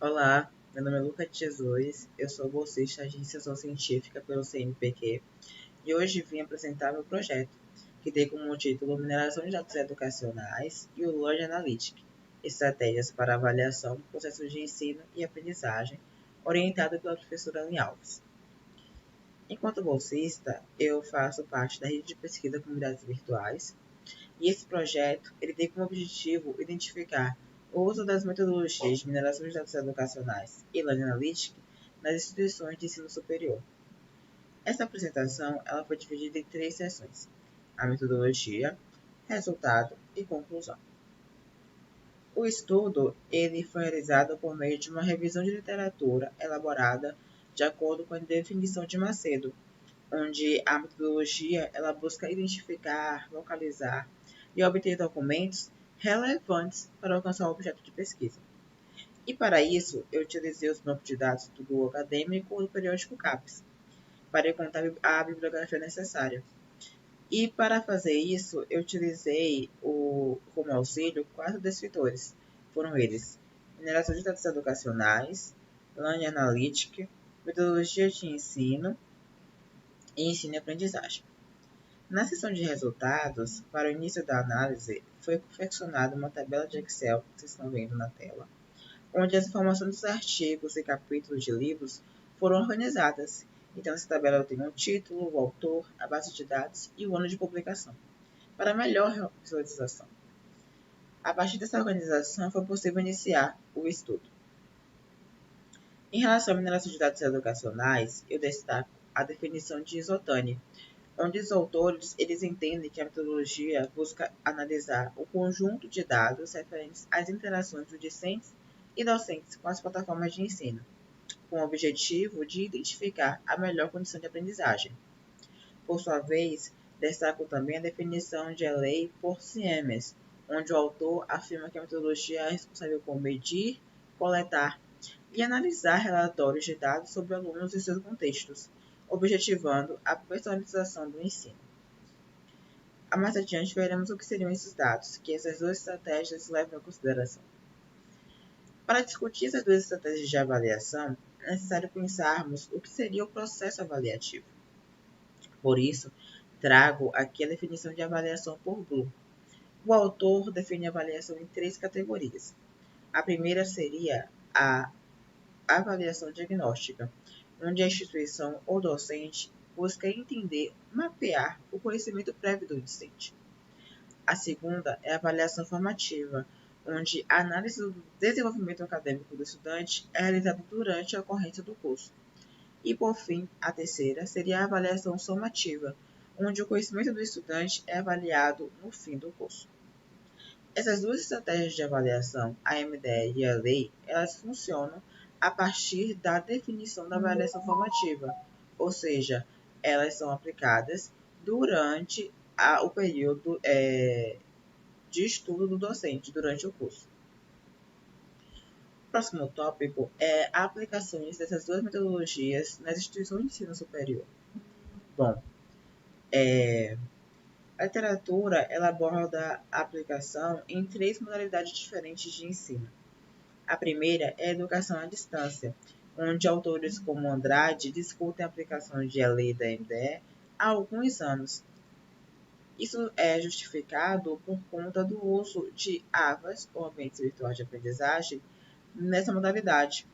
Olá, meu nome é Lucas de Jesus, eu sou bolsista de iniciação científica pelo CNPq e hoje vim apresentar meu projeto, que tem como título Mineração de Dados Educacionais e o Learning Analytics, estratégias para avaliação do processo de ensino e aprendizagem, orientado pela professora Aline Alves. Enquanto bolsista, eu faço parte da rede de pesquisa Comunidades Virtuais, e esse projeto ele tem como objetivo identificar o uso das metodologias de mineração de dados educacionais e Learning Analytics nas instituições de ensino superior. Essa apresentação ela foi dividida em 3 sessões: a metodologia, resultado e conclusão. O estudo ele foi realizado por meio de uma revisão de literatura elaborada de acordo com a definição de Macedo, onde a metodologia ela busca identificar, localizar e obter documentos relevantes para alcançar o objeto de pesquisa. E para isso, eu utilizei os bancos de dados do Google Acadêmico do periódico CAPES, para encontrar a bibliografia necessária. E para fazer isso, eu utilizei como auxílio 4 descritores. Foram eles: mineração de dados educacionais, Learning Analytics, metodologia de ensino e ensino e aprendizagem. Na seção de resultados, para o início da análise, foi confeccionada uma tabela de Excel, que vocês estão vendo na tela, onde as informações dos artigos e capítulos de livros foram organizadas. Então, essa tabela tem o título, o autor, a base de dados e o ano de publicação, para melhor visualização. A partir dessa organização, foi possível iniciar o estudo. Em relação à mineração de dados educacionais, eu destaco a definição de isotânia, onde os autores eles entendem que a metodologia busca analisar o conjunto de dados referentes às interações dos discentes e docentes com as plataformas de ensino, com o objetivo de identificar a melhor condição de aprendizagem. Por sua vez, destaco também a definição de lei por Siemens, onde o autor afirma que a metodologia é responsável por medir, coletar e analisar relatórios de dados sobre alunos e seus contextos, objetivando a personalização do ensino. Mais adiante veremos o que seriam esses dados, que essas 2 estratégias levam em consideração. Para discutir essas 2 estratégias de avaliação, é necessário pensarmos o que seria o processo avaliativo. Por isso, trago aqui a definição de avaliação por Bloom. O autor define a avaliação em 3 categorias. A primeira seria a avaliação diagnóstica, onde a instituição ou docente busca entender, mapear o conhecimento prévio do discente. A segunda é a avaliação formativa, onde a análise do desenvolvimento acadêmico do estudante é realizada durante a ocorrência do curso. E, por fim, a terceira seria a avaliação somativa, onde o conhecimento do estudante é avaliado no fim do curso. Essas 2 estratégias de avaliação, a MDE e a lei, elas funcionam a partir da definição da avaliação formativa, ou seja, elas são aplicadas durante o período de estudo do docente, durante o curso. O próximo tópico é a aplicação dessas 2 metodologias nas instituições de ensino superior. Bom, a literatura ela aborda a aplicação em 3 modalidades diferentes de ensino. A primeira é a educação à distância, onde autores como Andrade discutem a aplicação de lei da MDE há alguns anos. Isso é justificado por conta do uso de AVAs, ou ambientes virtuais de aprendizagem, nessa modalidade,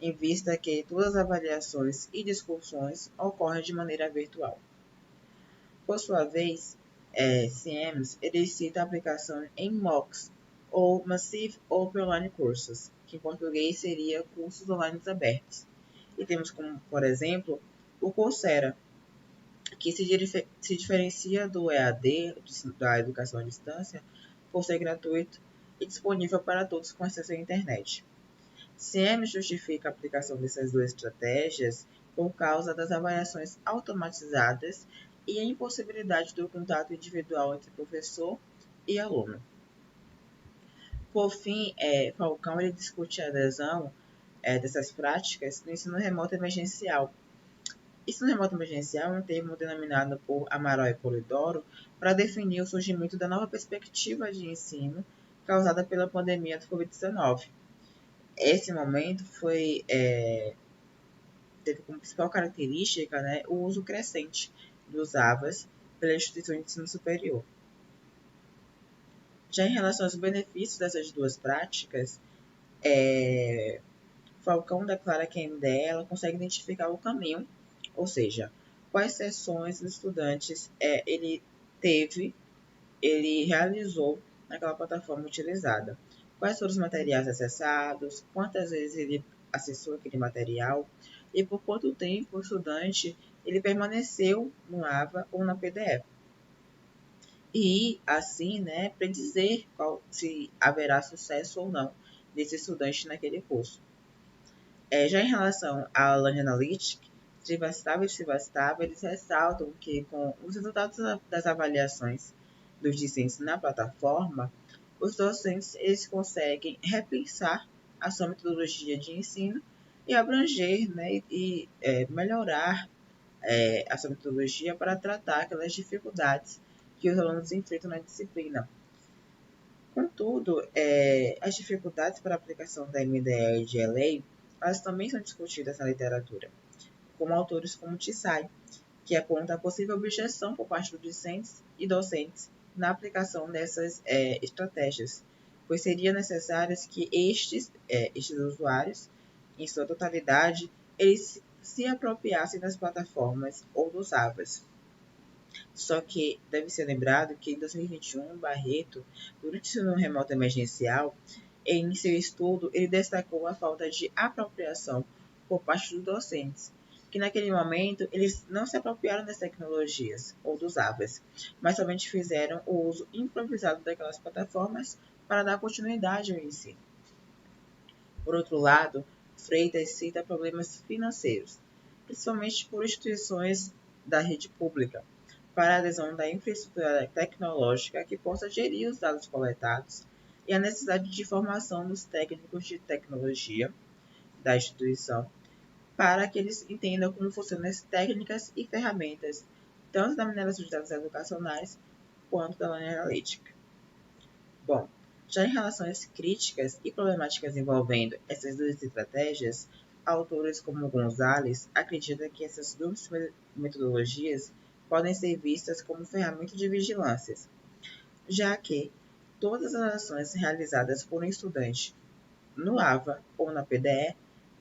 em vista que todas as avaliações e discussões ocorrem de maneira virtual. Por sua vez, Siemens ele cita a aplicação em MOOCs, ou Massive Open Online Courses, que em português seria cursos online abertos. E temos como, por exemplo, o Coursera, que se diferencia do EAD, da educação à distância, por ser gratuito e disponível para todos com acesso à internet. Siemens justifica a aplicação dessas 2 estratégias por causa das avaliações automatizadas e a impossibilidade do contato individual entre professor e aluno. Por fim, Falcão ele discute a adesão dessas práticas no ensino remoto emergencial. Ensino remoto emergencial é um termo denominado por Amaral e Polidoro para definir o surgimento da nova perspectiva de ensino causada pela pandemia do Covid-19. Esse momento teve como principal característica, né, o uso crescente dos AVAs pela instituição de ensino superior. Já em relação aos benefícios dessas duas práticas, Falcão declara que a MDE ela consegue identificar o caminho, ou seja, quais sessões os estudantes ele realizou naquela plataforma utilizada. Quais foram os materiais acessados, quantas vezes ele acessou aquele material e por quanto tempo o estudante ele permaneceu no AVA ou na PDF. E, assim, né, predizer se haverá sucesso ou não desse estudante naquele curso. Já em relação à Learning Analytics, Srivastava e Srivastava, eles ressaltam que com os resultados das avaliações dos discentes na plataforma, os docentes eles conseguem repensar a sua metodologia de ensino e abranger, né, e melhorar a sua metodologia para tratar aquelas dificuldades que os alunos enfrentam na disciplina. Contudo, as dificuldades para a aplicação da MDE e de LA, elas também são discutidas na literatura, como autores como Tsai, que aponta a possível objeção por parte dos discentes e docentes na aplicação dessas estratégias, pois seria necessário que estes usuários, em sua totalidade, eles se apropriassem das plataformas ou dos AVAs. Só que deve ser lembrado que em 2021, Barreto, durante o ensino remoto emergencial, em seu estudo, ele destacou a falta de apropriação por parte dos docentes, que naquele momento eles não se apropriaram das tecnologias ou dos AVAs, mas somente fizeram o uso improvisado daquelas plataformas para dar continuidade ao ensino. Por outro lado, Freitas cita problemas financeiros, principalmente por instituições da rede pública, para a adesão da infraestrutura tecnológica que possa gerir os dados coletados e a necessidade de formação dos técnicos de tecnologia da instituição para que eles entendam como funcionam as técnicas e ferramentas, tanto da mineração de dados educacionais quanto da analítica. Bom, já em relação às críticas e problemáticas envolvendo essas duas estratégias, autores como Gonzalez acreditam que essas duas metodologias podem ser vistas como ferramentas de vigilância, já que todas as ações realizadas por um estudante no AVA ou na PDE,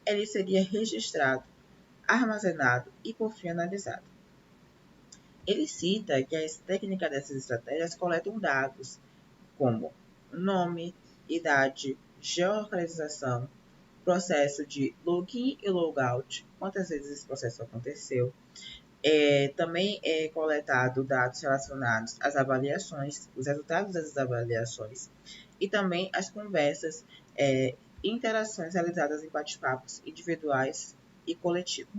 ele seria registrado, armazenado e, por fim, analisado. Ele cita que as técnicas dessas estratégias coletam dados como nome, idade, geolocalização, processo de login e logout, quantas vezes esse processo aconteceu. Também é coletado dados relacionados às avaliações, os resultados das avaliações e também as conversas e interações realizadas em bate-papos individuais e coletivos.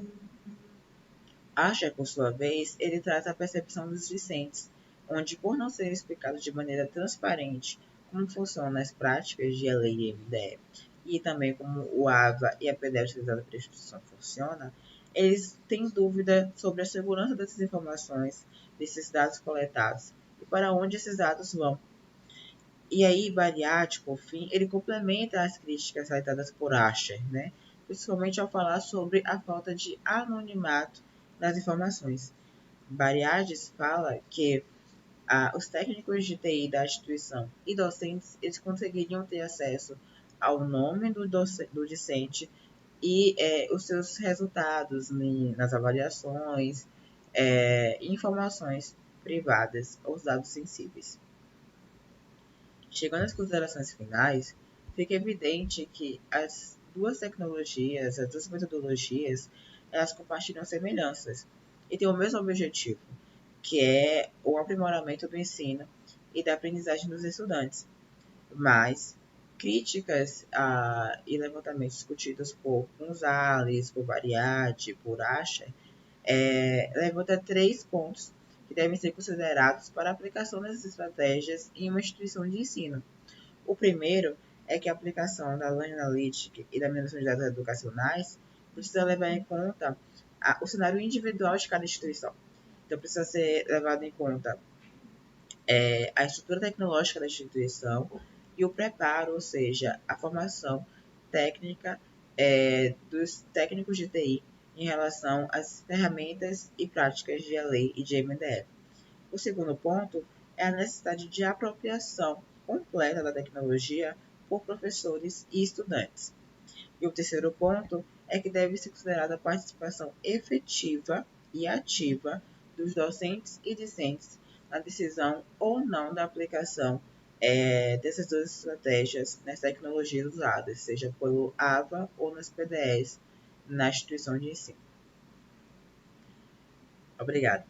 Asher, por sua vez, ele traz a percepção dos discentes, onde, por não ser explicado de maneira transparente como funcionam as práticas de LA e MDE, e também como o AVA e a PDF utilizada pela instituição funciona, eles têm dúvida sobre a segurança dessas informações, desses dados coletados, e para onde esses dados vão. E aí, Bariati, por fim, ele complementa as críticas realizadas por Asher, né? Principalmente ao falar sobre a falta de anonimato das informações. Bariades fala que os técnicos de TI da instituição e docentes eles conseguiriam ter acesso ao nome do discente e os seus resultados nas avaliações, informações privadas ou dados sensíveis. Chegando às considerações finais, fica evidente que as duas tecnologias, as duas metodologias, elas compartilham semelhanças e têm o mesmo objetivo, que é o aprimoramento do ensino e da aprendizagem dos estudantes. Mas críticas e levantamentos discutidos por Gonzalez, por Bariati, por Asher, levanta 3 pontos que devem ser considerados para a aplicação dessas estratégias em uma instituição de ensino. O primeiro é que a aplicação da Learning Analytics e da mineração de dados educacionais precisa levar em conta o cenário individual de cada instituição. Então, precisa ser levado em conta a estrutura tecnológica da instituição e o preparo, ou seja, a formação técnica dos técnicos de TI em relação às ferramentas e práticas de lei e de MDF. O segundo ponto é a necessidade de apropriação completa da tecnologia por professores e estudantes. E o terceiro ponto é que deve ser considerada a participação efetiva e ativa dos docentes e discentes na decisão ou não da aplicação dessas duas estratégias nas tecnologias usadas, seja pelo AVA ou nas PDEs na instituição de ensino. Obrigada.